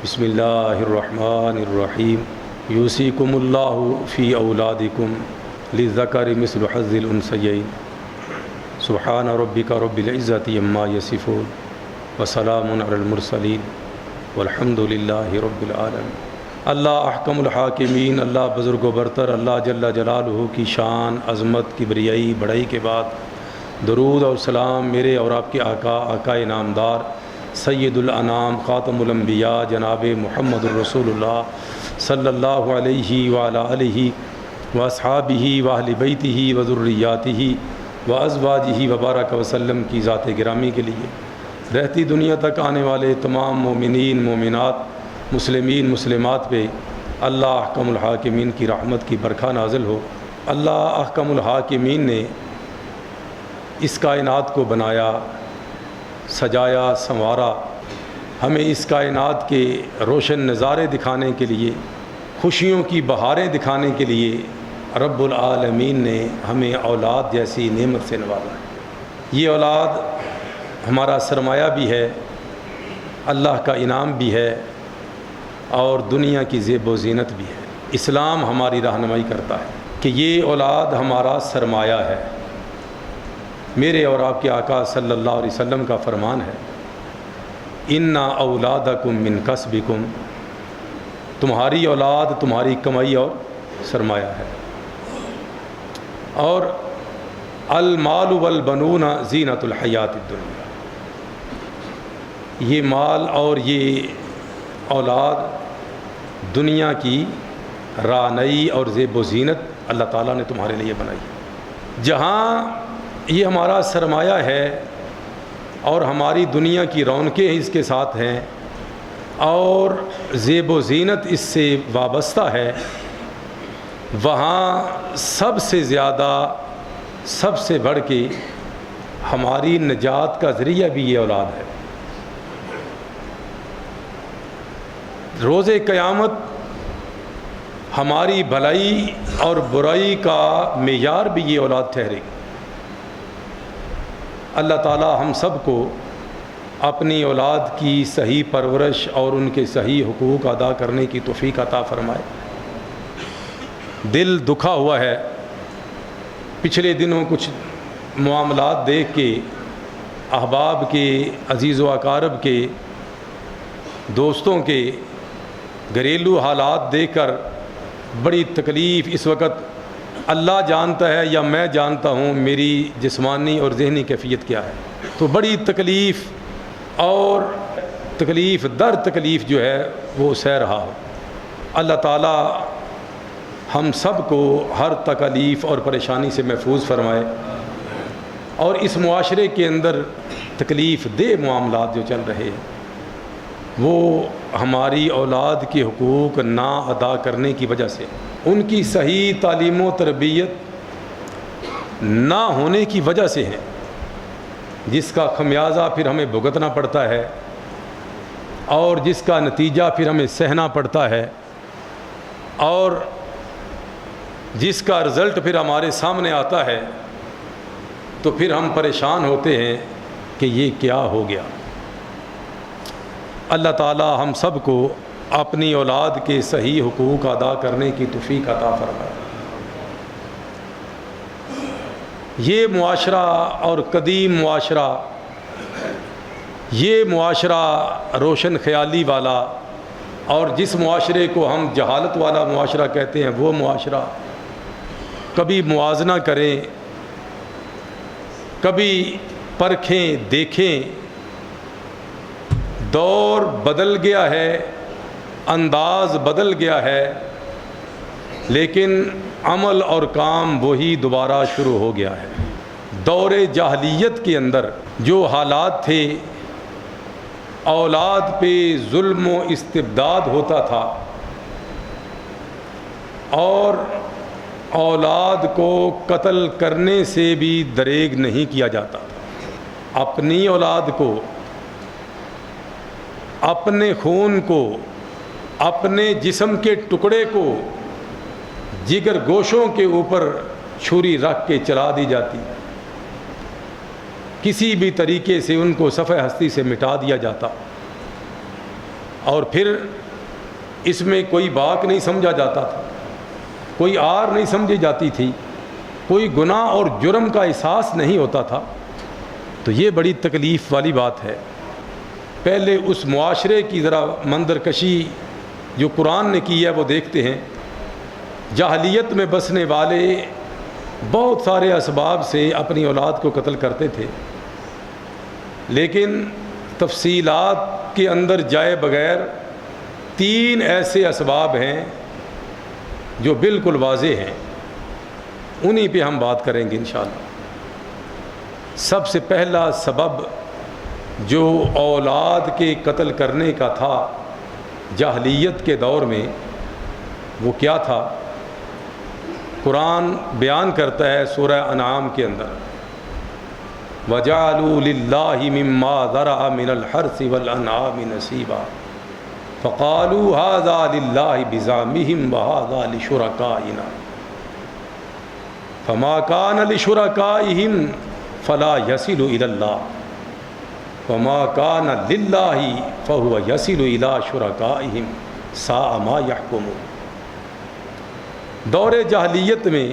بسم اللہ الرحمن الرحیم یوصیکم اللہ فی اولادکم للذکر مثل حظ الانثیین سبحان ربک رب العزۃ عما یصفون وسلام علی المرسلین والحمد للہ رب العالمین۔ اللہ احکم الحاکمین، اللہ بزرگ و برتر، اللہ جل جلالہ کی شان، عظمت، کبریائی، بڑائی کے بعد درود اور سلام میرے اور آپ کے آقا نامدار سید الانام خاتم الانبیاء جناب محمد الرسول اللہ صلی اللہ علیہ وعلی آلہ واصحابہ واہل بیتہ وذریاتہ وازواجہ وبارک وسلم کی ذات گرامی کے لیے رہتی دنیا تک آنے والے تمام مومنین مومنات مسلمین مسلمات پہ اللہ احکم الحاکمین کی رحمت کی برکھا نازل ہو۔ اللہ احکم الحاکمین نے اس کائنات کو بنایا، سجایا، سنوارا، ہمیں اس کائنات کے روشن نظارے دکھانے کے لیے، خوشیوں کی بہاریں دکھانے کے لیے رب العالمین نے ہمیں اولاد جیسی نعمت سے نوازا ہے۔ یہ اولاد ہمارا سرمایہ بھی ہے، اللہ کا انعام بھی ہے، اور دنیا کی زیب و زینت بھی ہے۔ اسلام ہماری رہنمائی کرتا ہے کہ یہ اولاد ہمارا سرمایہ ہے۔ میرے اور آپ کے آقا صلی اللہ علیہ وسلم کا فرمان ہے، اِنَّ أَوْلَادَكُمْ مِنْ كَسْبِكُمْ، تمہاری اولاد تمہاری کمائی اور سرمایہ ہے۔ اور المال والبنون زینت الحیات الدنیا، یہ مال اور یہ اولاد دنیا کی رعنائی اور زیب و زینت اللہ تعالیٰ نے تمہارے لیے بنائی ہے۔ جہاں یہ ہمارا سرمایہ ہے اور ہماری دنیا کی رونقیں اس کے ساتھ ہیں اور زیب و زینت اس سے وابستہ ہے، وہاں سب سے زیادہ، سب سے بڑھ کے ہماری نجات کا ذریعہ بھی یہ اولاد ہے۔ روز قیامت ہماری بھلائی اور برائی کا معیار بھی یہ اولاد ٹھہرے گی۔ اللہ تعالی ہم سب کو اپنی اولاد کی صحیح پرورش اور ان کے صحیح حقوق ادا کرنے کی توفیق عطا فرمائے۔ دل دکھا ہوا ہے، پچھلے دنوں کچھ معاملات دیکھ کے، احباب کے، عزیز و اقارب کے، دوستوں کے گھریلو حالات دیکھ کر بڑی تکلیف اس وقت اللہ جانتا ہے یا میں جانتا ہوں میری جسمانی اور ذہنی کیفیت کیا ہے، تو بڑی تکلیف اور تکلیف در تکلیف جو ہے وہ سہ رہا ہو۔ اللہ تعالی ہم سب کو ہر تکلیف اور پریشانی سے محفوظ فرمائے، اور اس معاشرے کے اندر تکلیف دہ معاملات جو چل رہے ہیں وہ ہماری اولاد کے حقوق نہ ادا کرنے کی وجہ سے، ان کی صحیح تعلیم و تربیت نہ ہونے کی وجہ سے ہے، جس کا خمیازہ پھر ہمیں بھگتنا پڑتا ہے اور جس کا نتیجہ پھر ہمیں سہنا پڑتا ہے، اور جس کا رزلٹ پھر ہمارے سامنے آتا ہے تو پھر ہم پریشان ہوتے ہیں کہ یہ کیا ہو گیا۔ اللہ تعالی ہم سب کو اپنی اولاد کے صحیح حقوق ادا کرنے کی توفیق عطا فرمائے۔ یہ معاشرہ اور قدیم معاشرہ، یہ معاشرہ روشن خیالی والا، اور جس معاشرے کو ہم جہالت والا معاشرہ کہتے ہیں، وہ معاشرہ کبھی موازنہ کریں، کبھی پرکھیں، دیکھیں، دور بدل گیا ہے، انداز بدل گیا ہے، لیکن عمل اور کام وہی دوبارہ شروع ہو گیا ہے۔ دور جاہلیت کے اندر جو حالات تھے، اولاد پہ ظلم و استبداد ہوتا تھا اور اولاد کو قتل کرنے سے بھی دریغ نہیں کیا جاتا تھا۔ اپنی اولاد کو، اپنے خون کو، اپنے جسم کے ٹکڑے کو جگر گوشوں کے اوپر چھری رکھ کے چلا دی جاتی، کسی بھی طریقے سے ان کو صفحہ ہستی سے مٹا دیا جاتا۔ اور پھر اس میں کوئی باک نہیں سمجھا جاتا تھا، کوئی آر نہیں سمجھی جاتی تھی، کوئی گناہ اور جرم کا احساس نہیں ہوتا تھا، تو یہ بڑی تکلیف والی بات ہے۔ پہلے اس معاشرے کی ذرا منظر کشی جو قرآن نے کی ہے وہ دیکھتے ہیں۔ جاہلیت میں بسنے والے بہت سارے اسباب سے اپنی اولاد کو قتل کرتے تھے، لیکن تفصیلات کے اندر جائے بغیر 3 ایسے اسباب ہیں جو بالکل واضح ہیں، انہی پہ ہم بات کریں گے انشاءاللہ۔ سب سے پہلا سبب جو اولاد کے قتل کرنے کا تھا جاہلیت کے دور میں، وہ کیا تھا؟ قرآن بیان کرتا ہے سورہ انعام کے اندر، وَجَعَلُوا لِلَّهِ مِمَّا ذَرَأَ مِنَ الْحَرْثِ وَالْأَنْعَامِ نَصِيبًا فَقَالُوا هَذَا لِلَّهِ بِزَعْمِهِمْ وَهَذَا لِشُرَكَائِنَا فَمَا كَانَ لِشُرَكَائِهِمْ فَلَا يَصِلُ إِلَى اللَّهِ وَمَا كَانَ لِلَّهِ فَهُوَ يَصِلُ إِلَى شُرَكَائِهِمْ سَاءَ مَا يَحْكُمُونَ۔ دور جاہلیت میں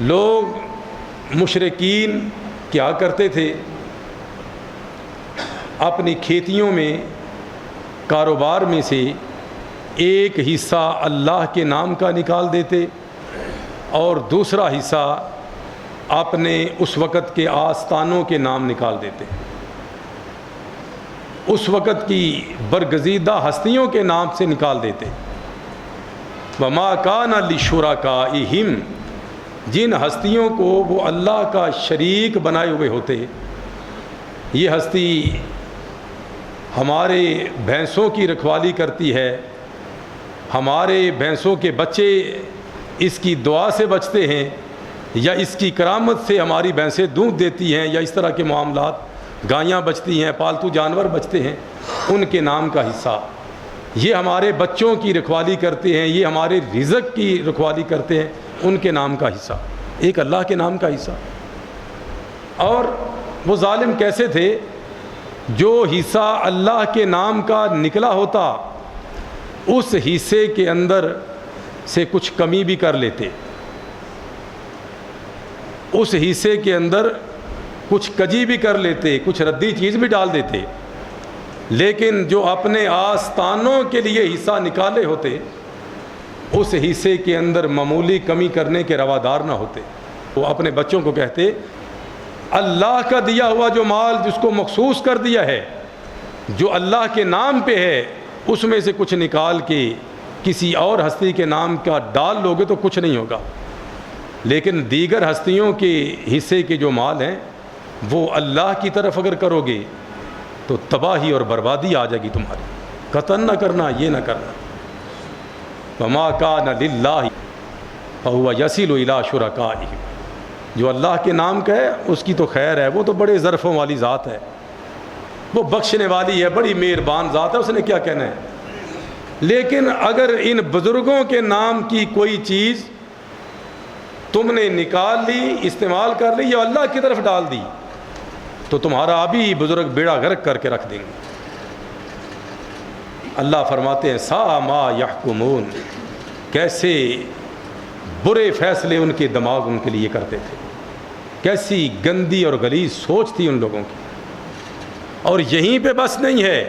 لوگ مشرکین کیا کرتے تھے؟ اپنی کھیتیوں میں، کاروبار میں سے ایک حصہ اللہ کے نام کا نکال دیتے اور دوسرا حصہ اپنے اس وقت کے آستانوں کے نام نکال دیتے، اس وقت کی برگزیدہ ہستیوں کے نام سے نکال دیتے۔ وَمَا كَانَ لِشُرَكَائِهِمْ، جن ہستیوں کو وہ اللہ کا شریک بنائے ہوئے ہوتے، یہ ہستی ہمارے بھینسوں کی رکھوالی کرتی ہے، ہمارے بھینسوں کے بچے اس کی دعا سے بچتے ہیں، یا اس کی کرامت سے ہماری بھینسیں دودھ دیتی ہیں، یا اس طرح کے معاملات، گایاں بچتی ہیں، پالتو جانور بچتے ہیں، ان کے نام کا حصہ، یہ ہمارے بچوں کی رکھوالی کرتے ہیں، یہ ہمارے رزق کی رکھوالی کرتے ہیں، ان کے نام کا حصہ، ایک اللہ کے نام کا حصہ۔ اور وہ ظالم کیسے تھے؟ جو حصہ اللہ کے نام کا نکلا ہوتا اس حصے کے اندر سے کچھ کمی بھی کر لیتے، اس حصے کے اندر کچھ کجی بھی کر لیتے، کچھ ردی چیز بھی ڈال دیتے، لیکن جو اپنے آستانوں کے لیے حصہ نکالے ہوتے اس حصے کے اندر معمولی کمی کرنے کے روادار نہ ہوتے۔ وہ اپنے بچوں کو کہتے اللہ کا دیا ہوا جو مال جس کو مخصوص کر دیا ہے، جو اللہ کے نام پہ ہے، اس میں سے کچھ نکال کے کسی اور ہستی کے نام کا ڈال لو گے تو کچھ نہیں ہوگا، لیکن دیگر ہستیوں کے حصے کے جو مال ہیں وہ اللہ کی طرف اگر کرو گے تو تباہی اور بربادی آ جائے گی تمہاری۔ قتل نہ کرنا، یہ نہ کرنا۔ وَمَا كَانَ لِلَّهِ فَهُوَ يَصِلُ إِلَى شُرَكَائِهِمْ، جو اللہ کے نام کا ہے اس کی تو خیر ہے، وہ تو بڑے ظرفوں والی ذات ہے، وہ بخشنے والی ہے، بڑی مہربان ذات ہے، اس نے کیا کہنا ہے۔ لیکن اگر ان بزرگوں کے نام کی کوئی چیز تم نے نکال لی، استعمال کر لی یا اللہ کی طرف ڈال دی تو تمہارا ابھی بزرگ بیڑا غرق کر کے رکھ دیں گے۔ اللہ فرماتے ہیں سا ما یحکمون، کیسے برے فیصلے ان کے دماغ ان کے لیے کرتے تھے، کیسی گندی اور غلیظ سوچ تھی ان لوگوں کی۔ اور یہیں پہ بس نہیں ہے،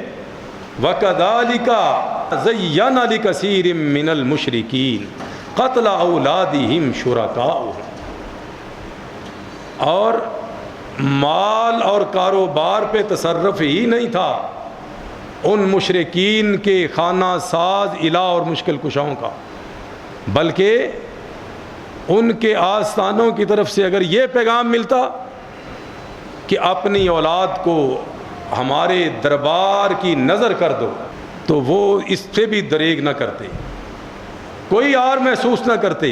وَكَذَلِكَ زَيَّنَ لِكَثِيرٍ مِّنَ الْمُشْرِكِينَ قَتْلَ أَوْلَادِهِمْ شُرَكَاؤُهُمْ، اور مال اور کاروبار پہ تصرف ہی نہیں تھا ان مشرکین کے خانہ ساز الہ اور مشکل کشاؤں کا، بلکہ ان کے آستانوں کی طرف سے اگر یہ پیغام ملتا کہ اپنی اولاد کو ہمارے دربار کی نظر کر دو تو وہ اس سے بھی دریغ نہ کرتے، کوئی آر محسوس نہ کرتے،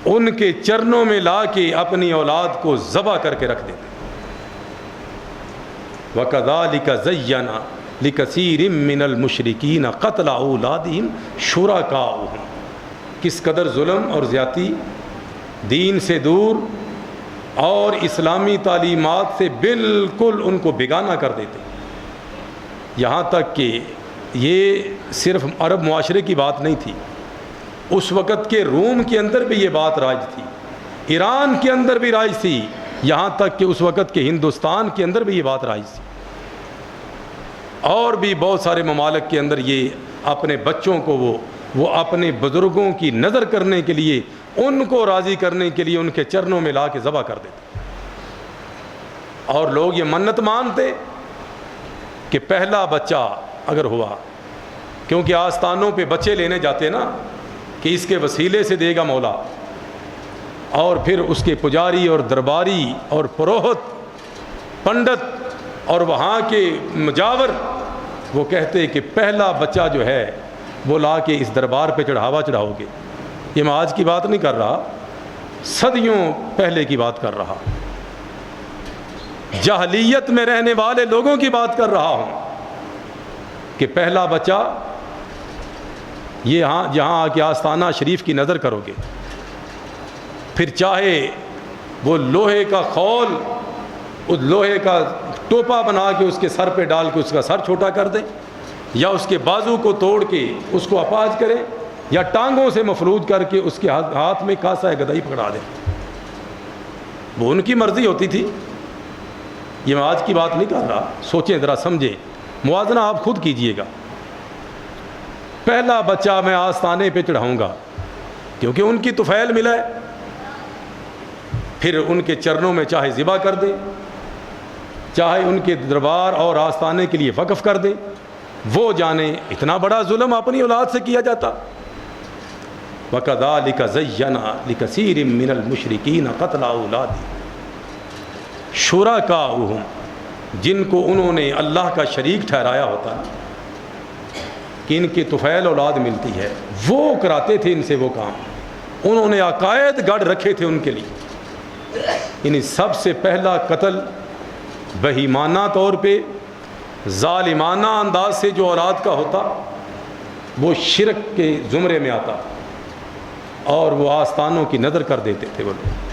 ان کے چرنوں میں لا کے اپنی اولاد کو ذبح کر کے رکھ دیتے۔ وَكَذَلِكَ زَيَّنَ لِكَثِيرٍ مِّنَ الْمُشْرِكِينَ قَتْلَ أَوْلَادِهِمْ شُرَكَاؤُهُمْ، کس قدر ظلم اور زیادتی، دین سے دور اور اسلامی تعلیمات سے بالکل ان کو بیگانہ کر دیتے۔ یہاں تک کہ یہ صرف عرب معاشرے کی بات نہیں تھی، اس وقت کے روم کے اندر بھی یہ بات رائج تھی، ایران کے اندر بھی رائج تھی، یہاں تک کہ اس وقت کے ہندوستان کے اندر بھی یہ بات رائج تھی، اور بھی بہت سارے ممالک کے اندر یہ اپنے بچوں کو وہ اپنے بزرگوں کی نظر کرنے کے لیے، ان کو راضی کرنے کے لیے ان کے چرنوں میں لا کے ذبح کر دیتے، اور لوگ یہ منت مانتے کہ پہلا بچہ اگر ہوا، کیونکہ آستانوں پہ بچے لینے جاتے نا کہ اس کے وسیلے سے دے گا مولا، اور پھر اس کے پجاری اور درباری اور پروہت پنڈت اور وہاں کے مجاور وہ کہتے کہ پہلا بچہ جو ہے وہ لا کے اس دربار پہ چڑھاؤ گے۔ یہ میں آج کی بات نہیں کر رہا، صدیوں پہلے کی بات کر رہا، جاہلیت میں رہنے والے لوگوں کی بات کر رہا ہوں کہ پہلا بچہ یہ جہاں آ کے آستانہ شریف کی نظر کرو گے، پھر چاہے وہ لوہے کا خول، اس لوہے کا ٹوپا بنا کے اس کے سر پہ ڈال کے اس کا سر چھوٹا کر دیں، یا اس کے بازو کو توڑ کے اس کو اپاج کریں، یا ٹانگوں سے مفلوج کر کے اس کے ہاتھ میں کاسا گدائی پکڑا دیں، وہ ان کی مرضی ہوتی تھی۔ یہ میں آج کی بات نہیں کر رہا، سوچیں ذرا، سمجھیں، موازنہ آپ خود کیجئے گا۔ پہلا بچہ میں آستانے پہ چڑھاؤں گا کیونکہ ان کی طفیل ملا ہے، پھر ان کے چرنوں میں چاہے ذبح کر دے، چاہے ان کے دربار اور آستانے کے لیے وقف کر دے، وہ جانے اتنا بڑا ظلم اپنی اولاد سے کیا جاتا۔ وَكَذَلِكَ زَيَّنَا لِكَثِيرٍ مِّنَ الْمُشْرِكِينَ قَتْلَ أَوْلَادِهِمْ شُرَكَاؤُهُمْ، جن کو انہوں نے اللہ کا شریک ٹھہرایا ہوتا کہ ان کی طفیل اولاد ملتی ہے، وہ کراتے تھے ان سے وہ کام، انہوں نے عقائد گڑھ رکھے تھے ان کے لیے۔ یعنی سب سے پہلا قتل بہیمانہ طور پہ ظالمانہ انداز سے جو اولاد کا ہوتا وہ شرک کے زمرے میں آتا، اور وہ آستانوں کی نظر کر دیتے تھے وہ لوگ۔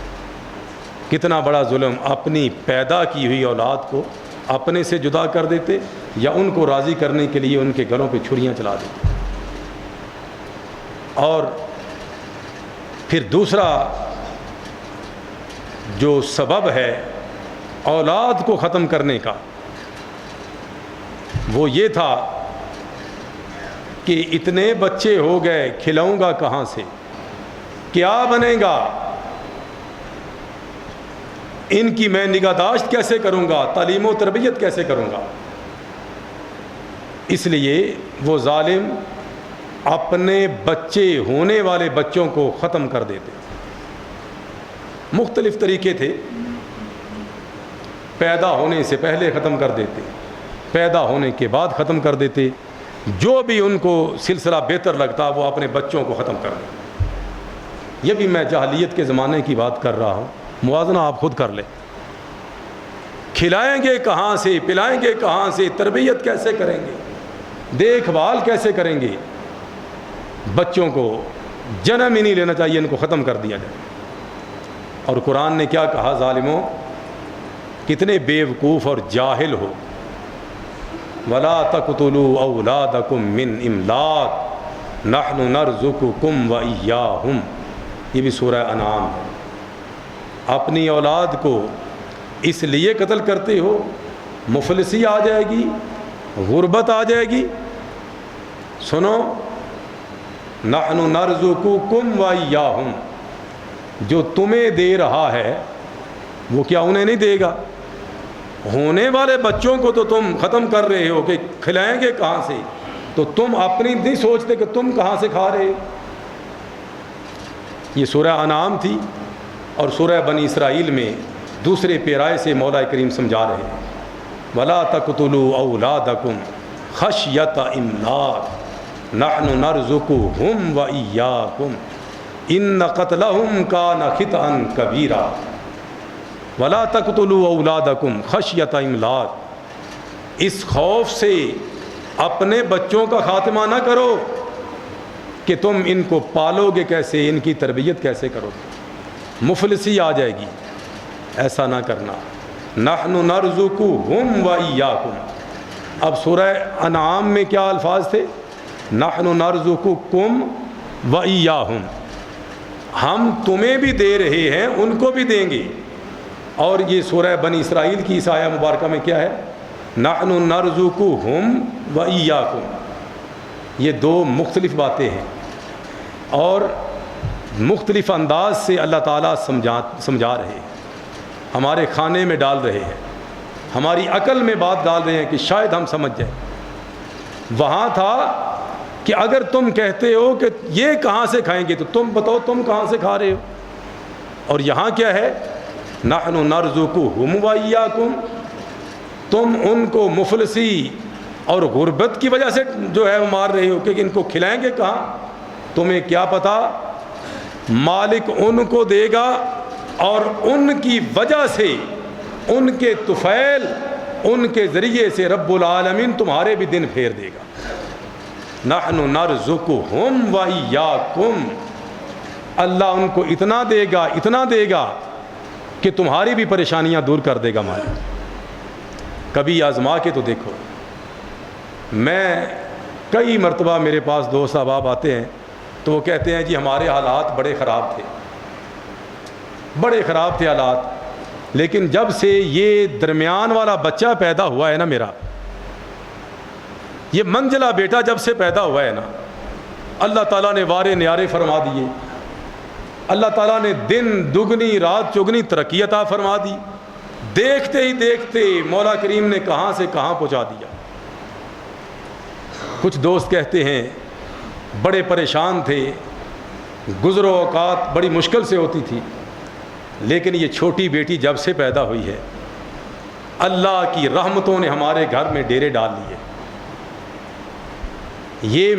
کتنا بڑا ظلم، اپنی پیدا کی ہوئی اولاد کو اپنے سے جدا کر دیتے، یا ان کو راضی کرنے کے لیے ان کے گلوں پہ چھریاں چلا دیتے۔ اور پھر دوسرا جو سبب ہے اولاد کو ختم کرنے کا وہ یہ تھا کہ اتنے بچے ہو گئے، کھلاؤں گا کہاں سے، کیا بنے گا، ان کی میں نگہداشت کیسے کروں گا، تعلیم و تربیت کیسے کروں گا۔ اس لیے وہ ظالم اپنے بچے ہونے والے بچوں کو ختم کر دیتے۔ مختلف طریقے تھے، پیدا ہونے سے پہلے ختم کر دیتے، پیدا ہونے کے بعد ختم کر دیتے، جو بھی ان کو سلسلہ بہتر لگتا وہ اپنے بچوں کو ختم کر دیتے۔ یہ بھی میں جاہلیت کے زمانے کی بات کر رہا ہوں، موازنہ آپ خود کر لیں۔ کھلائیں گے کہاں سے، پلائیں گے کہاں سے، تربیت کیسے کریں گے، دیکھ بھال کیسے کریں گے، بچوں کو جنم ہی نہیں لینا چاہیے، ان کو ختم کر دیا جائے۔ اور قرآن نے کیا کہا، ظالموں کتنے بیوقوف اور جاہل ہو، وَلَا تَقْتُلُوا أَوْلَادَكُم مِّنْ إِمْلَاقٍ نَحْنُ نَرْزُقُكُمْ وَإِيَّاهُمْ، یہ بھی سورہ انعام ہے۔ اپنی اولاد کو اس لیے قتل کرتے ہو، مفلسی آ جائے گی، غربت آ جائے گی۔ سنو، نحن نرزقکم وإیاہم، جو تمہیں دے رہا ہے وہ کیا انہیں نہیں دے گا؟ ہونے والے بچوں کو تو تم ختم کر رہے ہو کہ کھلائیں گے کہاں سے، تو تم اپنی نہیں سوچتے کہ تم کہاں سے کھا رہے۔ یہ سورہ انعام تھی، اور سورہ بنی اسرائیل میں دوسرے پیرائے سے مولا کریم سمجھا رہے ہیں، وَلَا تَقْتُلُوا أَوْلَادَكُمْ خَشْيَةَ إِمْلَاقٍ نَحْنُ نَرْزُقُهُمْ وَإِيَّاكُمْ إِنَّ قَتْلَهُمْ كَانَ خِطْئًا كَبِيرًا وَلَا تَقْتُلُوا أَوْلَادَكُمْ خَشْيَةَ إِمْلَاقٍ، اس خوف سے اپنے بچوں کا خاتمہ نہ کرو کہ تم ان کو پالو گے کیسے، ان کی تربیت کیسے کرو گے، مفلسی آ جائے گی، ایسا نہ کرنا۔ نحن نرزقکم وإیاکم، اب سورہ انعام میں کیا الفاظ تھے؟ نحن نرزقکم و ایاہم، ہم تمہیں بھی دے رہے ہیں ان کو بھی دیں گے. اور یہ سورہ بنی اسرائیل کی اس آیہ مبارکہ میں کیا ہے؟ نحن نرزقہم و ایاکم. یہ دو مختلف باتیں ہیں اور مختلف انداز سے اللہ تعالیٰ سمجھا رہے ہیں، ہمارے کھانے میں ڈال رہے ہیں، ہماری عقل میں بات ڈال رہے ہیں کہ شاید ہم سمجھ جائیں. وہاں تھا کہ اگر تم کہتے ہو کہ یہ کہاں سے کھائیں گے تو تم بتاؤ تم کہاں سے کھا رہے ہو. اور یہاں کیا ہے؟ نحن نرزقہم و ایاکم، تم ان کو مفلسی اور غربت کی وجہ سے جو ہے وہ مار رہے ہو کہ ان کو کھلائیں گے کہاں؟ تمہیں کیا پتا مالک ان کو دے گا اور ان کی وجہ سے ان کے طفیل ان کے ذریعے سے رب العالمین تمہارے بھی دن پھیر دے گا. نحن نرزقہم و ایاکم، اللہ ان کو اتنا دے گا کہ تمہاری بھی پریشانیاں دور کر دے گا مالک. کبھی آزما کے تو دیکھو. میں کئی مرتبہ میرے پاس دوست احباب آتے ہیں تو وہ کہتے ہیں جی ہمارے حالات بڑے خراب تھے حالات، لیکن جب سے یہ درمیان والا بچہ پیدا ہوا ہے نا، میرا یہ منجلا بیٹا جب سے پیدا ہوا ہے نا، اللہ تعالیٰ نے وارے نیارے فرما دیے، اللہ تعالیٰ نے دن دگنی رات چگنی ترقی عطا فرما دی. دیکھتے ہی دیکھتے مولا کریم نے کہاں سے کہاں پہنچا دیا. کچھ دوست کہتے ہیں بڑے پریشان تھے، گزر و اوقات بڑی مشکل سے ہوتی تھی، لیکن یہ چھوٹی بیٹی جب سے پیدا ہوئی ہے اللہ کی رحمتوں نے ہمارے گھر میں ڈیرے ڈال لیے. یہ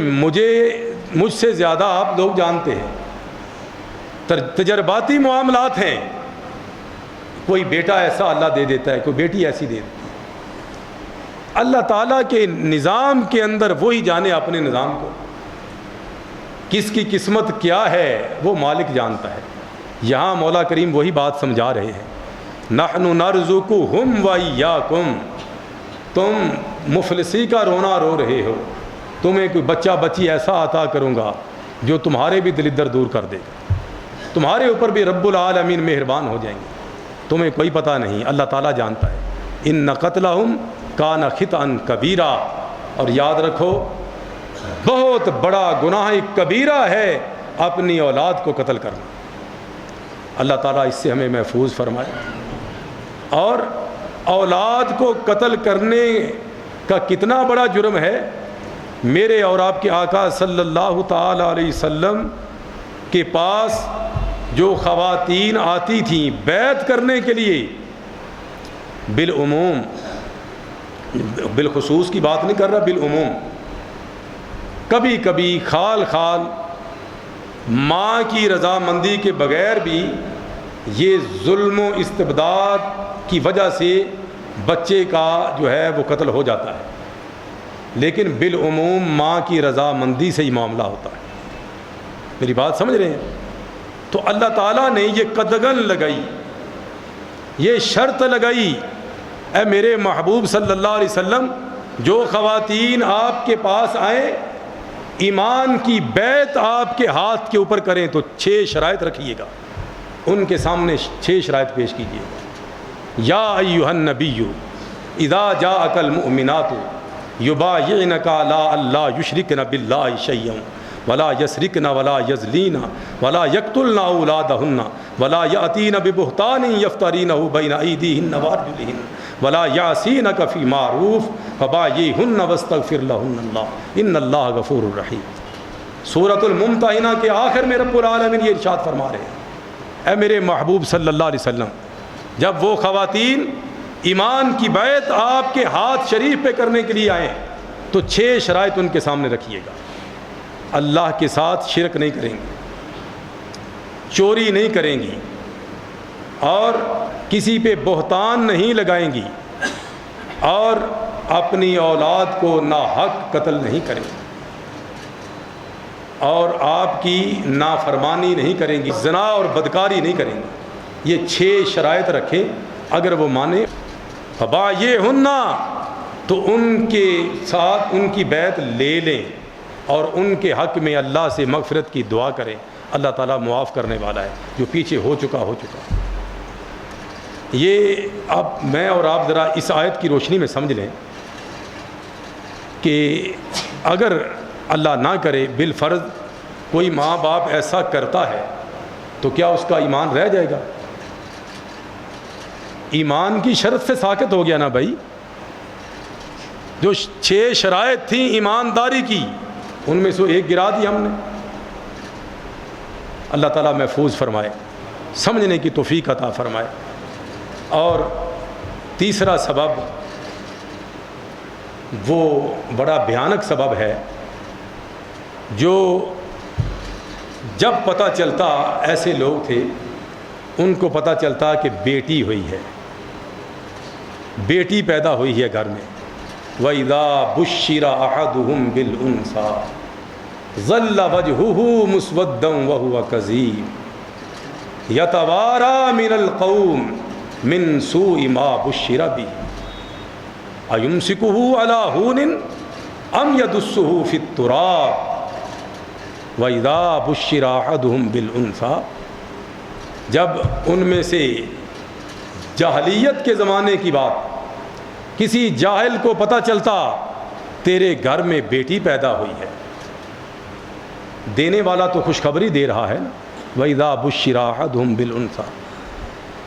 مجھ سے زیادہ آپ لوگ جانتے ہیں، تجرباتی معاملات ہیں. کوئی بیٹا ایسا اللہ دے دیتا ہے، کوئی بیٹی ایسی دے دیتی ہے. اللہ تعالیٰ کے نظام کے اندر وہی جانے اپنے نظام کو، کس کی قسمت کیا ہے وہ مالک جانتا ہے. یہاں مولا کریم وہی بات سمجھا رہے ہیں. نحن نرزقہم و ایاکم، تم مفلسی کا رونا رو رہے ہو، تمہیں کوئی بچہ بچی ایسا عطا کروں گا جو تمہارے بھی دلدر دور کر دے گا، تمہارے اوپر بھی رب العالمین مہربان ہو جائیں گے. تمہیں کوئی پتہ نہیں، اللہ تعالیٰ جانتا ہے. ان قتلہم کان خطأ کبیرہ، اور یاد رکھو بہت بڑا گناہ کبیرہ ہے اپنی اولاد کو قتل کرنا. اللہ تعالیٰ اس سے ہمیں محفوظ فرمائے. اور اولاد کو قتل کرنے کا کتنا بڑا جرم ہے. میرے اور آپ کے آقا صلی اللہ تعالی علیہ وسلم کے پاس جو خواتین آتی تھیں بیعت کرنے کے لیے، بالعموم، بالخصوص کی بات نہیں کر رہا، بالعموم، کبھی کبھی خال ماں کی رضامندی کے بغیر بھی یہ ظلم و استبداد کی وجہ سے بچے کا جو ہے وہ قتل ہو جاتا ہے، لیکن بالعموم ماں کی رضامندی سے ہی معاملہ ہوتا ہے. میری بات سمجھ رہے ہیں؟ تو اللہ تعالیٰ نے یہ قدغن لگائی، یہ شرط لگائی، اے میرے محبوب صلی اللہ علیہ وسلم، جو خواتین آپ کے پاس آئیں ایمان کی بیعت آپ کے ہاتھ کے اوپر کریں تو 6 شرائط رکھیے گا، ان کے سامنے 6 شرائط پیش کیجیے گا. یا ایھا النبی اذا جاءک المؤمنات یبایعنک علی الا یشرکن باللہ شیئا ولا یسرقن ولا یزلین ولا یقتلن اولادہن ولا یأتین ببہتان یفترینہ بین ایدیہن وارجلہن ولا یعصینک فی معروف فبایعہن واستغفر لہن اللہ ان اللہ غفور الرحیم. سورۃ الممتحنہ کے آخر میں رب العالمین یہ ارشاد فرما رہے ہیں، اے میرے محبوب صلی اللہ علیہ وسلم، جب وہ خواتین ایمان کی بیعت آپ کے ہاتھ شریف پہ کرنے کے لیے آئیں تو 6 شرائط ان کے سامنے رکھیے گا. اللہ کے ساتھ شرک نہیں کریں گی، چوری نہیں کریں گی، اور کسی پہ بہتان نہیں لگائیں گی، اور اپنی اولاد کو ناحق قتل نہیں کریں گی، اور آپ کی نافرمانی نہیں کریں گی، زنا اور بدکاری نہیں کریں گی. یہ 6 شرائط رکھیں، اگر وہ مانے فبایعہن، تو ان کے ساتھ ان کی بیعت لے لیں اور ان کے حق میں اللہ سے مغفرت کی دعا کریں. اللہ تعالیٰ معاف کرنے والا ہے، جو پیچھے ہو چکا ہو چکا. یہ اب میں اور آپ ذرا اس آیت کی روشنی میں سمجھ لیں کہ اگر اللہ نہ کرے بالفرض کوئی ماں باپ ایسا کرتا ہے تو کیا اس کا ایمان رہ جائے گا؟ ایمان کی شرط سے ساقط ہو گیا نا بھائی. جو 6 شرائط تھیں ایمانداری کی، ان میں سے ایک گرا دی ہم نے. اللہ تعالیٰ محفوظ فرمائے، سمجھنے کی توفیق عطا فرمائے. اور تیسرا سبب وہ بڑا بھیانک سبب ہے، جو جب پتہ چلتا، ایسے لوگ تھے ان کو پتہ چلتا کہ بیٹی ہوئی ہے، بیٹی پیدا ہوئی ہے گھر میں. وَإِذَا بُشِّرَ أَحَدُهُمْ بِالْأُنثَىٰ ظَلَّ وَجْهُهُ مُسْوَدًّا وَهُوَ كَظِيمٌ يَتَوَارَىٰ مِنَ الْقَوْمِ مِنْ سُوءِ مَا بُشِّرَ بِهِ أَيُمْسِكُهُ عَلَىٰ هُونٍ أَمْ يَدُسُّهُ فِي التُّرَابِ وَإِذَا بُشِّرَ أَحَدُهُمْ بِالْأُنثَىٰ. جب ان میں سے جاہلیت کے زمانے کی بات، کسی جاہل کو پتہ چلتا تیرے گھر میں بیٹی پیدا ہوئی ہے، دینے والا تو خوشخبری دے رہا ہے نا. وَإِذَا بُشِّرَ أَحَدُهُمْ بِالْأُنثَىٰ،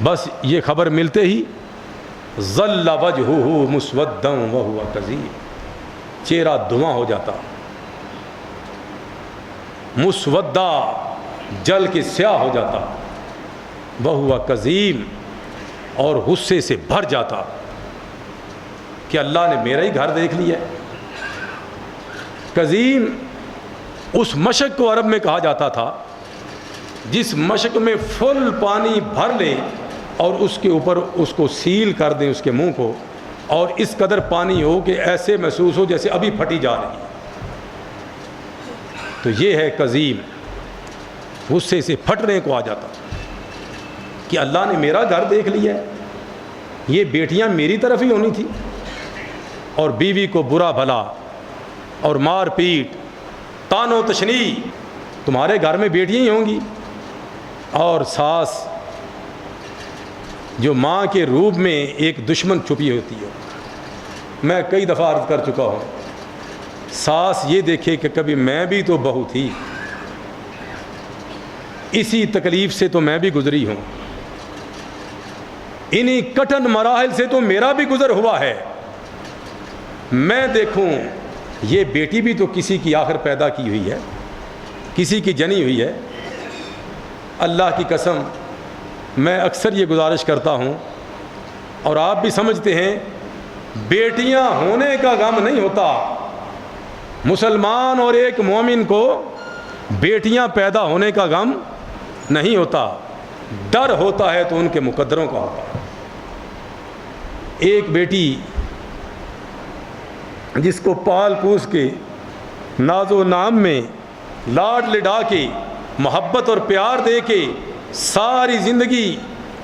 بس یہ خبر ملتے ہی ظَلَّ وَجْهُهُ مُسْوَدًّا وَهُوَ كَظِيمٌ، چہرہ دھواں ہو جاتا، مسودہ جل کے سیاہ ہو جاتا، وَهُوَ كَظِيمٌ، اور غصے سے بھر جاتا کہ اللہ نے میرا ہی گھر دیکھ لیا. کظیم اس مشک کو عرب میں کہا جاتا تھا جس مشک میں فل پانی بھر لیں اور اس کے اوپر اس کو سیل کر دیں، اس کے منہ کو، اور اس قدر پانی ہو کہ ایسے محسوس ہو جیسے ابھی پھٹی جا رہی ہے. تو یہ ہے کظیم، غصے سے پھٹنے کو آ جاتا کہ اللہ نے میرا گھر دیکھ لیا ہے، یہ بیٹیاں میری طرف ہی ہونی تھی. اور بیوی کو برا بھلا اور مار پیٹ، تان و تشنیع، تمہارے گھر میں بیٹیاں ہی ہوں گی. اور ساس جو ماں کے روپ میں ایک دشمن چھپی ہوتی ہے. میں کئی دفعہ عرض کر چکا ہوں، ساس یہ دیکھے کہ کبھی میں بھی تو بہو تھی، اسی تکلیف سے تو میں بھی گزری ہوں، انہی کٹن مراحل سے تو میرا بھی گزر ہوا ہے. میں دیکھوں یہ بیٹی بھی تو کسی کی آخر پیدا کی ہوئی ہے، کسی کی جنی ہوئی ہے. اللہ کی قسم میں اکثر یہ گزارش کرتا ہوں، اور آپ بھی سمجھتے ہیں، بیٹیاں ہونے کا غم نہیں ہوتا. مسلمان اور ایک مومن کو بیٹیاں پیدا ہونے کا غم نہیں ہوتا، ڈر ہوتا ہے تو ان کے مقدروں کا ہوتا ہے. ایک بیٹی جس کو پال پوس کے ناز و نام میں لاڈ لڈا کے محبت اور پیار دے کے ساری زندگی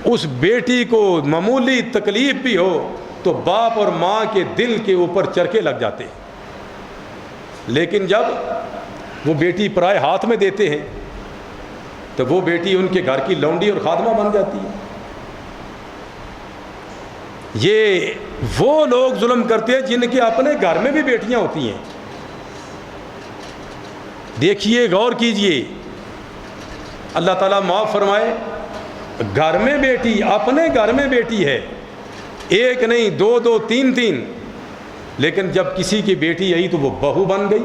اس بیٹی کو معمولی تکلیف بھی ہو تو باپ اور ماں کے دل کے اوپر چرکے لگ جاتے ہیں. لیکن جب وہ بیٹی پرائے ہاتھ میں دیتے ہیں تو وہ بیٹی ان کے گھر کی لونڈی اور خادمہ بن جاتی ہے. یہ وہ لوگ ظلم کرتے ہیں جن کے اپنے گھر میں بھی بیٹیاں ہوتی ہیں. دیکھیے، غور کیجئے، اللہ تعالیٰ معاف فرمائے، گھر میں بیٹی، اپنے گھر میں بیٹی ہے، ایک نہیں، دو دو، تین تین، لیکن جب کسی کی بیٹی آئی تو وہ بہو بن گئی.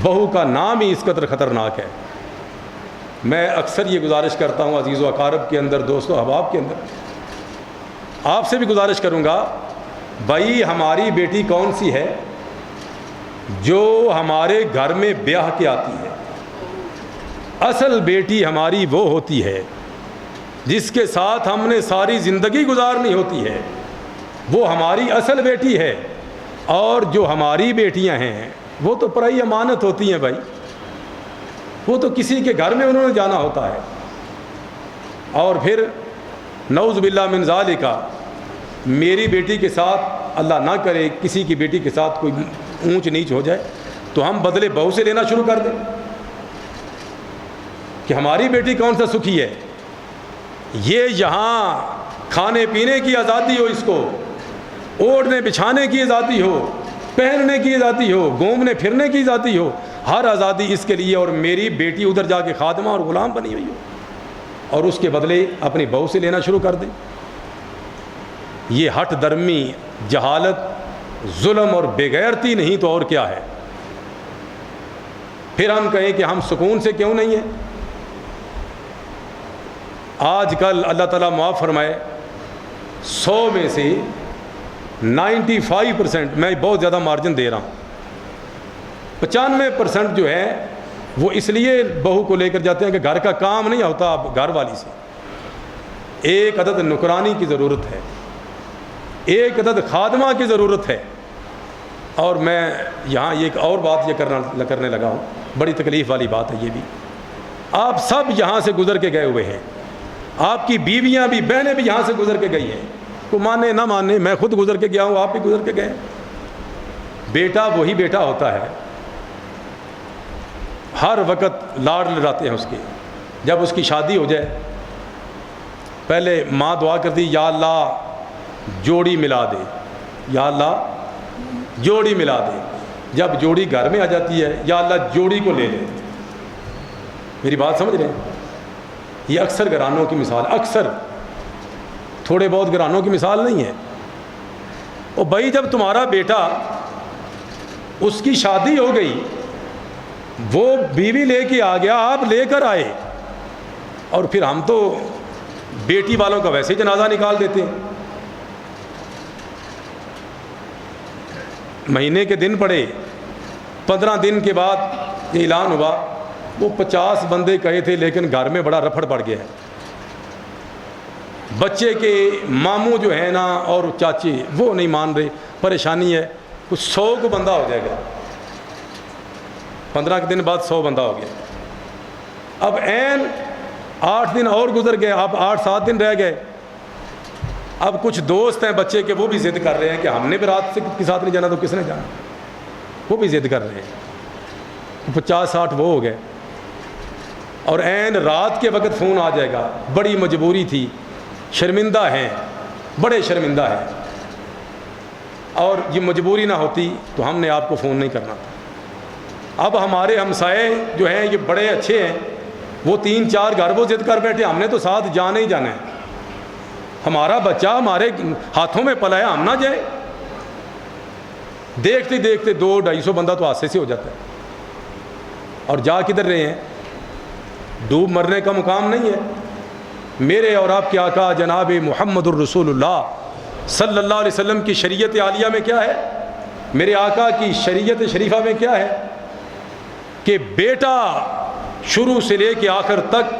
بہو کا نام ہی اس قدر خطرناک ہے. میں اکثر یہ گزارش کرتا ہوں عزیز و اقارب کے اندر، دوستو احباب کے اندر، آپ سے بھی گزارش کروں گا، بھائی ہماری بیٹی کون سی ہے جو ہمارے گھر میں بیاہ کے آتی ہے؟ اصل بیٹی ہماری وہ ہوتی ہے جس کے ساتھ ہم نے ساری زندگی گزارنی ہوتی ہے، وہ ہماری اصل بیٹی ہے. اور جو ہماری بیٹیاں ہیں وہ تو پرائی امانت ہوتی ہیں بھائی، وہ تو کسی کے گھر میں انہوں نے جانا ہوتا ہے. اور پھر نعوذ باللہ من ذالک، میری بیٹی کے ساتھ اللہ نہ کرے کسی کی بیٹی کے ساتھ کوئی اونچ نیچ ہو جائے تو ہم بدلے بہو سے لینا شروع کر دیں کہ ہماری بیٹی کون سا سکھی ہے. یہ یہاں کھانے پینے کی آزادی ہو، اس کو اوڑھنے بچھانے کی آزادی ہو، پہننے کی آزادی ہو، گھومنے پھرنے کی آزادی ہو، ہر آزادی اس کے لیے، اور میری بیٹی ادھر جا کے خادمہ اور غلام بنی ہوئی ہو اور اس کے بدلے اپنی بہو سے لینا شروع کر دیں. یہ ہٹ درمی، جہالت، ظلم اور بے غیرتی نہیں تو اور کیا ہے. پھر ہم کہیں کہ ہم سکون سے کیوں نہیں ہیں. آج کل اللہ تعالیٰ معاف فرمائے 100 میں سے 95%، میں بہت زیادہ مارجن دے رہا ہوں، 95% جو ہے وہ اس لیے بہو کو لے کر جاتے ہیں کہ گھر کا کام نہیں ہوتا اب گھر والی سے. ایک عدد نوکرانی کی ضرورت ہے، ایک عدد خادمہ کی ضرورت ہے. اور میں یہاں ایک اور بات یہ کرنے لگا ہوں، بڑی تکلیف والی بات ہے یہ بھی. آپ سب یہاں سے گزر کے گئے ہوئے ہیں، آپ کی بیویاں بھی، بہنیں بھی یہاں سے گزر کے گئی ہیں، کو مانے نہ مانے، میں خود گزر کے گیا ہوں، آپ بھی گزر کے گئے. بیٹا وہی بیٹا ہوتا ہے، ہر وقت لاڑ لڑاتے ہیں اس کے. جب اس کی شادی ہو جائے پہلے ماں دعا کرتی یا اللہ جوڑی ملا دے، یا اللہ جوڑی ملا دے. جب جوڑی گھر میں آ جاتی ہے یا اللہ جوڑی کو لے لے. میری بات سمجھ رہے ہیں؟ یہ اکثر گھرانوں کی مثال، اکثر، تھوڑے بہت گھرانوں کی مثال نہیں ہے. اور بھائی جب تمہارا بیٹا، اس کی شادی ہو گئی، وہ بیوی لے کے آ گیا، آپ لے کر آئے، اور پھر ہم تو بیٹی والوں کا ویسے جنازہ نکال دیتے ہیں. مہینے کے دن پڑے، 15 دن کے بعد یہ اعلان ہوا وہ 50 بندے کہے تھے لیکن گھر میں بڑا رفڑ پڑ گیا ہے. بچے کے ماموں جو ہیں نا اور چاچے وہ نہیں مان رہے، پریشانی ہے. کچھ 100 کو بندہ ہو جائے گا، 15 کے دن بعد 100 بندہ ہو گیا. اب عین 8 دن اور گزر گئے، اب 8-7 دن رہ گئے. اب کچھ دوست ہیں بچے کے، وہ بھی ضد کر رہے ہیں کہ ہم نے بھی رات کے ساتھ نہیں جانا تو کس نے جانا، وہ بھی ضد کر رہے ہیں. 50-60 وہ ہو گئے، اور عین رات کے وقت فون آ جائے گا، بڑی مجبوری تھی، شرمندہ ہیں، بڑے شرمندہ ہیں، اور یہ مجبوری نہ ہوتی تو ہم نے آپ کو فون نہیں کرنا تھا. اب ہمارے ہمسائے جو ہیں یہ بڑے اچھے ہیں، وہ 3-4 گھر وہ ضد کر بیٹھے، ہم نے تو ساتھ جانا ہی جانا ہے، ہمارا بچہ ہمارے ہاتھوں میں پلا ہے، ہم نہ جائیں. دیکھتے دیکھتے 200-250 بندہ تو حادثے سے ہو جاتا ہے. اور جا کدھر رہے ہیں؟ ڈوب مرنے کا مقام نہیں ہے. میرے اور آپ کے آقا جناب محمد الرسول اللہ صلی اللہ علیہ وسلم کی شریعت عالیہ میں کیا ہے، میرے آقا کی شریعت شریفہ میں کیا ہے کہ بیٹا شروع سے لے کے آخر تک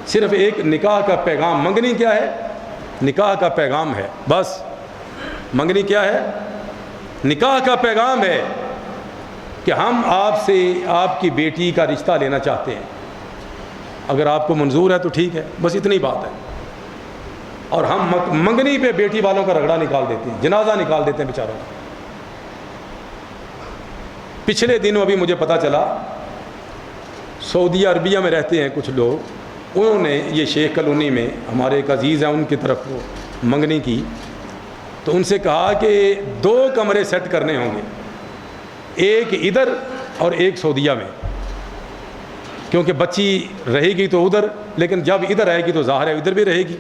صرف ایک نکاح کا پیغام. منگنی کیا ہے؟ نکاح کا پیغام ہے. بس منگنی کیا ہے؟ نکاح کا پیغام ہے کہ ہم آپ سے آپ کی بیٹی کا رشتہ لینا چاہتے ہیں، اگر آپ کو منظور ہے تو ٹھیک ہے، بس اتنی بات ہے. اور ہم منگنی پہ بیٹی والوں کا رگڑا نکال دیتے ہیں، جنازہ نکال دیتے ہیں بیچاروں کا. پچھلے دنوں ابھی مجھے پتہ چلا، سعودیہ عربیہ میں رہتے ہیں کچھ لوگ، انہوں نے یہ شیخ کالونی میں ہمارے ایک عزیز ہیں ان کی طرف وہ منگنی کی، تو ان سے کہا کہ 2 کمرے سیٹ کرنے ہوں گے، ایک ادھر اور ایک سعودیہ میں، کیونکہ بچی رہے گی تو ادھر، لیکن جب ادھر آئے گی تو ظاہر ہے ادھر بھی رہے گی.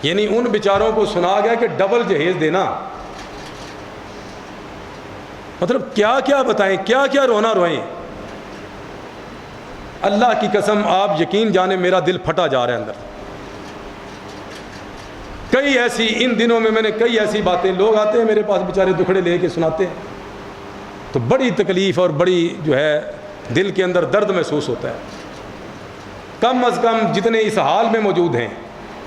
یعنی ان بیچاروں کو سنا گیا کہ ڈبل جہیز دینا. مطلب کیا کیا بتائیں، کیا کیا رونا روئیں. اللہ کی قسم آپ یقین جانے میرا دل پھٹا جا رہا ہے اندر. کئی ایسی ان دنوں میں نے کئی ایسی باتیں، لوگ آتے ہیں میرے پاس بیچارے دکھڑے لے کے سناتے ہیں، تو بڑی تکلیف اور بڑی جو ہے دل کے اندر درد محسوس ہوتا ہے. کم از کم جتنے اس حال میں موجود ہیں،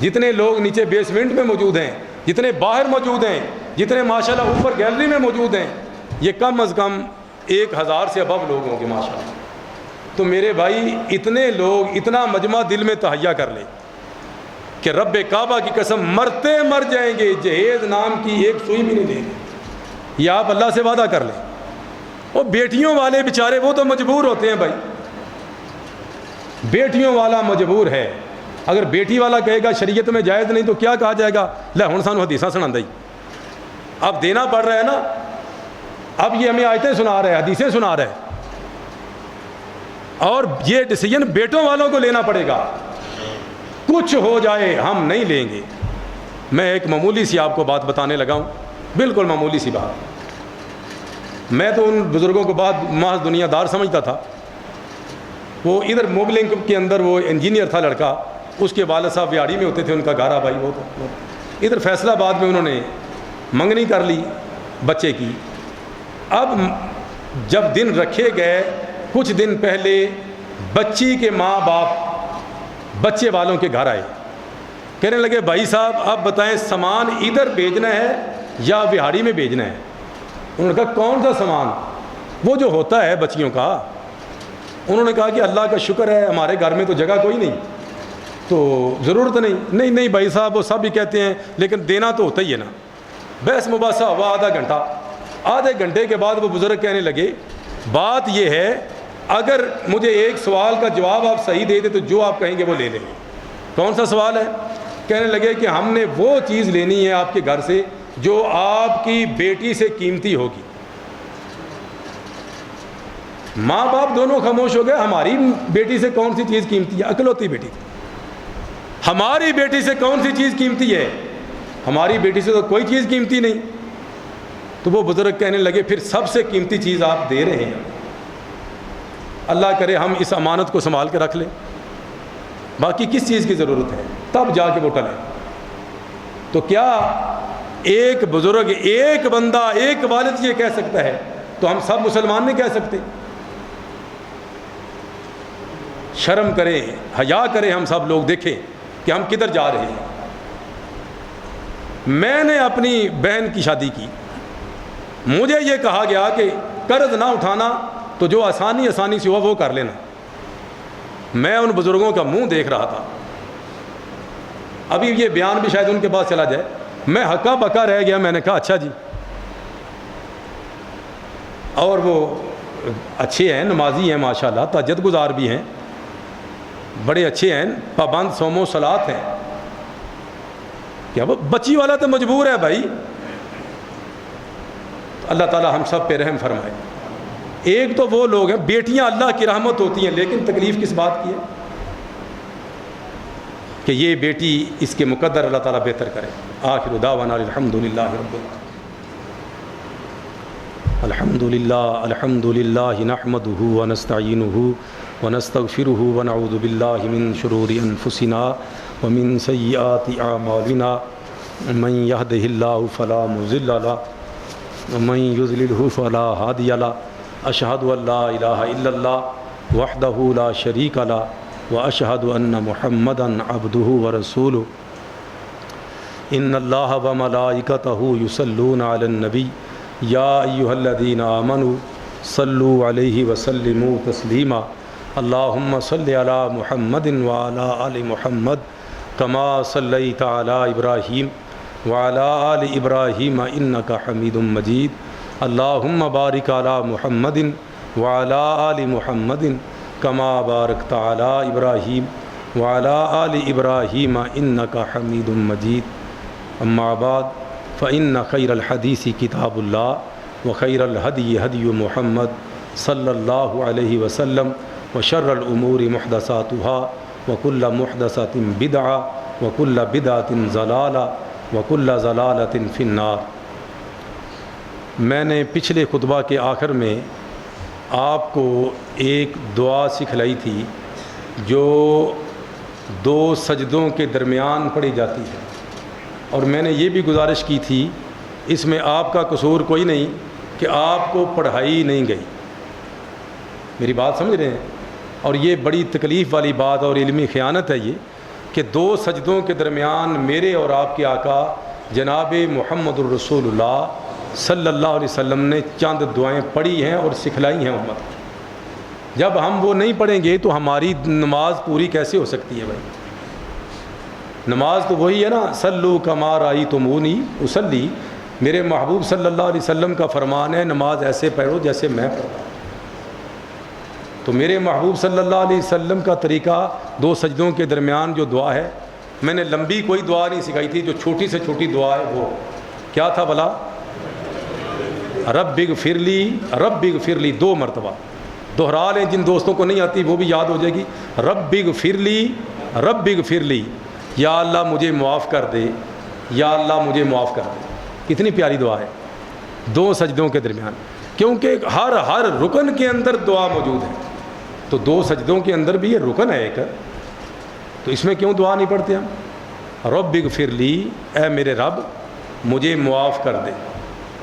جتنے لوگ نیچے بیسمنٹ میں موجود ہیں، جتنے باہر موجود ہیں، جتنے ماشاءاللہ اوپر گیلری میں موجود ہیں، یہ کم از کم 1000 سے ابو لوگ ہوں گے ماشاءاللہ. تو میرے بھائی اتنے لوگ، اتنا مجمع دل میں تہیا کر لیں کہ رب کعبہ کی قسم مرتے مر جائیں گے جہیز نام کی ایک سوئی بھی نہیں لیں گے، یہ آپ اللہ سے وعدہ کر لیں۔ وہ بیٹیوں والے بیچارے وہ تو مجبور ہوتے ہیں بھائی، بیٹیوں والا مجبور ہے۔ اگر بیٹی والا کہے گا شریعت میں جائز نہیں تو کیا کہا جائے گا، لے ہن سانو حدیثاں سناندا ہی، اب دینا پڑ رہا ہے نا، اب یہ ہمیں آیتیں سنا رہا ہے، حدیثیں سنا رہا ہے، اور یہ ڈیسیجن بیٹوں والوں کو لینا پڑے گا۔ کچھ ہو جائے ہم نہیں لیں گے۔ میں ایک معمولی سی آپ کو بات بتانے لگا ہوں، بالکل معمولی سی بات۔ میں تو ان بزرگوں کو بات محض دنیا دار سمجھتا تھا۔ وہ ادھر موبلنگ کے اندر وہ انجینئر تھا لڑکا، اس کے والد صاحب ویاڑی میں ہوتے تھے، ان کا گھر بھائی وہ تھا۔ ادھر فیصل آباد میں انہوں نے منگنی کر لی بچے کی۔ اب جب دن رکھے گئے، کچھ دن پہلے بچی کے ماں باپ بچے والوں کے گھر آئے، کہنے لگے بھائی صاحب آپ بتائیں سامان ادھر بھیجنا ہے یا وہاڑی میں بھیجنا ہے؟ انہوں نے کہا کون سا سامان؟ وہ جو ہوتا ہے بچیوں کا۔ انہوں نے کہا کہ اللہ کا شکر ہے ہمارے گھر میں تو جگہ کوئی نہیں، تو ضرورت نہیں بھائی صاحب وہ سب ہی کہتے ہیں لیکن دینا تو ہوتا ہی ہے نا۔ بحث مباحثہ ہوا آدھے گھنٹے کے بعد وہ بزرگ کہنے لگے بات یہ ہے اگر مجھے ایک سوال کا جواب آپ صحیح دے دیں تو جو آپ کہیں گے وہ لے لیں۔ کون سا سوال ہے؟ کہنے لگے کہ ہم نے وہ چیز لینی ہے آپ کے گھر سے جو آپ کی بیٹی سے قیمتی ہوگی۔ ماں باپ دونوں خاموش ہو گئے، ہماری بیٹی سے کون سی چیز قیمتی ہے؟ اکلوتی بیٹی تھی، ہماری بیٹی سے کون سی چیز قیمتی ہے؟ ہماری بیٹی سے تو کوئی چیز قیمتی نہیں۔ تو وہ بزرگ کہنے لگے پھر سب سے قیمتی چیز آپ دے رہے ہیں، اللہ کرے ہم اس امانت کو سنبھال کے رکھ لیں، باقی کس چیز کی ضرورت ہے، تب جا کے وہ ٹلے۔ تو کیا ایک بزرگ، ایک بندہ، ایک والد یہ کہہ سکتا ہے تو ہم سب مسلمان نہیں کہہ سکتے؟ شرم کریں، حیا کریں، ہم سب لوگ دیکھیں کہ ہم کدھر جا رہے ہیں۔ میں نے اپنی بہن کی شادی کی، مجھے یہ کہا گیا کہ قرض نہ اٹھانا، تو جو آسانی سے ہوا وہ کر لینا۔ میں ان بزرگوں کا منہ دیکھ رہا تھا، ابھی یہ بیان بھی شاید ان کے پاس چلا جائے، میں ہکا بکا رہ گیا۔ میں نے کہا اچھا جی، اور وہ اچھے ہیں، نمازی ہیں ماشاءاللہ، تہجد گزار بھی ہیں، بڑے اچھے ہیں، پابند صوم و صلات ہیں، کیا وہ بچی والا تو مجبور ہے بھائی۔ اللہ تعالی ہم سب پہ رحم فرمائے۔ ایک تو وہ لوگ ہیں، بیٹیاں اللہ کی رحمت ہوتی ہیں، لیکن تکلیف کس بات کی ہے کہ یہ بیٹی اس کے مقدر اللہ تعالیٰ بہتر کرے۔ آخر دعوانا الحمدللہ رب الحمدللہ نحمده ونستعینه ونستغفره ونعوذ باللہ من شرور انفسنا ومن سیئات اعمالنا من يهده اللہ فلا مضل له ومن يضلله فلا هادي له اشهد ان لا الہ الا اللہ وحدہ لا شریک له واشهد ان محمدا عبدہ ورسولہ ان اللہ وملائکتہ یصلون علی النبی یا ایھا الذین آمنوا صلوا علیہ وسلموا تسلیما اللہم صل علی محمد وعلی آل محمد کما صلیت علی ابراہیم وعلی آل ابراہیم انک حمید مجید اللہم بارک علی محمد وعلی آل محمد کما بارکت علی ابراہیم وعلی آل ابراہیم انک حمید مجید اما بعد فإن خیر الحدیث کتاب اللہ وخیر الہدی ہدی محمد صلی اللہ علیہ وسلم وشر الامور محدثاتها وکل محدثۃ بدعہ وکل بدعۃ ضلالہ وکل ضلالۃ فی النار۔ میں نے پچھلے خطبہ کے آخر میں آپ کو ایک دعا سکھلائی تھی جو دو سجدوں کے درمیان پڑھی جاتی ہے، اور میں نے یہ بھی گزارش کی تھی اس میں آپ کا قصور کوئی نہیں کہ آپ کو پڑھائی نہیں گئی۔ میری بات سمجھ رہے ہیں؟ اور یہ بڑی تکلیف والی بات اور علمی خیانت ہے یہ کہ دو سجدوں کے درمیان میرے اور آپ کے آقا جناب محمد الرسول اللہ صلی اللہ علیہ وسلم نے چند دعائیں پڑھی ہیں اور سکھلائی ہیں امت کو۔ جب ہم وہ نہیں پڑھیں گے تو ہماری نماز پوری کیسے ہو سکتی ہے بھائی؟ نماز تو وہی ہے نا، صلو کما رأیتمونی اصلی، میرے محبوب صلی اللہ علیہ وسلم کا فرمان ہے نماز ایسے پڑھو جیسے میں پڑھتا ہوں۔ تو میرے محبوب صلی اللہ علیہ وسلم کا طریقہ 2 سجدوں کے درمیان جو دعا ہے، میں نے لمبی کوئی دعا نہیں سکھائی تھی، جو چھوٹی سے چھوٹی دعا ہے وہ کیا تھا بھلا؟ رب اغفر لی، رب اغفر لی، 2 مرتبہ دہرا لیں، جن دوستوں کو نہیں آتی وہ بھی یاد ہو جائے گی۔ رب اغفر لی، رب اغفر لی، یا اللہ مجھے معاف کر دے، یا اللہ مجھے معاف کر دے۔ کتنی پیاری دعا ہے 2 سجدوں کے درمیان، کیونکہ ہر رکن کے اندر دعا موجود ہے، تو 2 سجدوں کے اندر بھی یہ رکن ہے ایک، تو اس میں کیوں دعا نہیں پڑھتے ہم؟ رب اغفر لی، اے میرے رب مجھے معاف کر دے،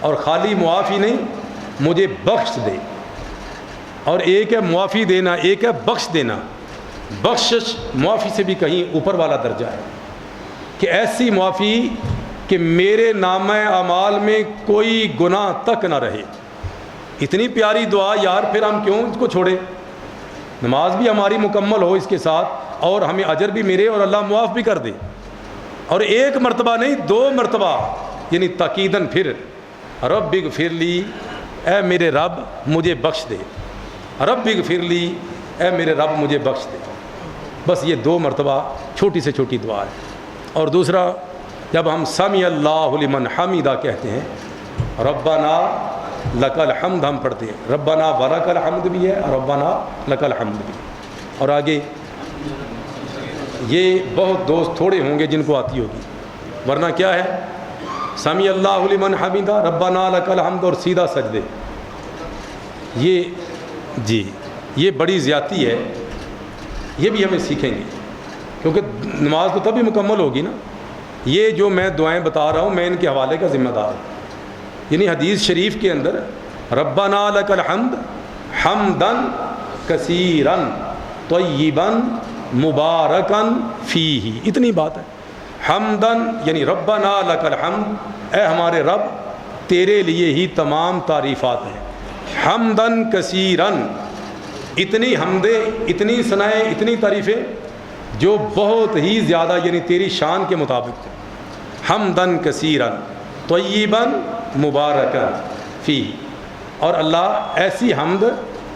اور خالی معاف ہی نہیں، مجھے بخش دے۔ اور ایک ہے معافی دینا، ایک ہے بخش دینا۔ بخشش معافی سے بھی کہیں اوپر والا درجہ ہے، کہ ایسی معافی کہ میرے نامہ اعمال میں کوئی گناہ تک نہ رہے۔ اتنی پیاری دعا یار، پھر ہم کیوں اس کو چھوڑیں؟ نماز بھی ہماری مکمل ہو اس کے ساتھ، اور ہمیں اجر بھی ملے اور اللہ معاف بھی کر دے۔ اور 1 مرتبہ نہیں، 2 مرتبہ، یعنی تاکیداً پھر رب اغفر لی، اے میرے رب مجھے بخش دے، رب اغفر لی، اے میرے رب مجھے بخش دے۔ بس یہ 2 مرتبہ چھوٹی سے چھوٹی دعا ہے۔ اور دوسرا، جب ہم سمی اللہ لمن حمیدہ کہتے ہیں، ربنا لک الحمد ہم پڑھتے ہیں، ربنا ولک الحمد بھی ہے اور ربنا لک الحمد بھی، اور آگے یہ بہت دوست تھوڑے ہوں گے جن کو آتی ہوگی، ورنہ کیا ہے؟ سمی اللہ لمن حمیدہ، ربنا لک الحمد اور سیدھا سجدے۔ یہ بڑی زیادتی ہے، یہ بھی ہمیں سیکھیں گے، کیونکہ نماز تو تبھی مکمل ہوگی نا۔ یہ جو میں دعائیں بتا رہا ہوں، میں ان کے حوالے کا ذمہ دار ہوں۔ یعنی حدیث شریف کے اندر ربنا لک الحمد حمدن کثیرن طیبن مبارکن فیہ، اتنی بات ہے۔ حمدن یعنی ربنا لک الحمد، اے ہمارے رب تیرے لیے ہی تمام تعریفات ہیں۔ حمدن کثیرن، اتنی حمدیں، اتنی ثنائیں، اتنی تعریفیں جو بہت ہی زیادہ یعنی تیری شان کے مطابق ہے۔ حمدن کثیرن طیبن مبارکن فی، اور اللہ ایسی حمد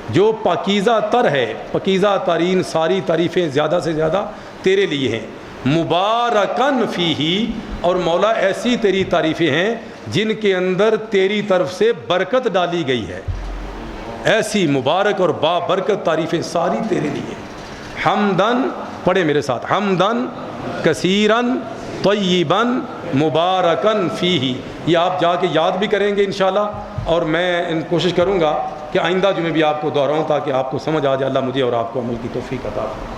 جو پاکیزہ تر ہے، پاکیزہ ترین ساری تعریفیں زیادہ سے زیادہ تیرے لیے ہیں۔ مبارکن فیہ، اور مولا ایسی تیری تعریفیں ہیں جن کے اندر تیری طرف سے برکت ڈالی گئی ہے، ایسی مبارک اور بابرکت تعریفیں ساری تیرے لیے۔ حمدن، پڑھے میرے ساتھ، حمدن کثیرن طیبن مبارکن فیہ، یہ آپ جا کے یاد بھی کریں گے انشاءاللہ، اور میں کوشش کروں گا کہ آئندہ جمعے بھی آپ کو دہراؤں تاکہ آپ کو سمجھ آ جائے۔ اللہ مجھے اور آپ کو عمل کی توفیق عطا فرمائے۔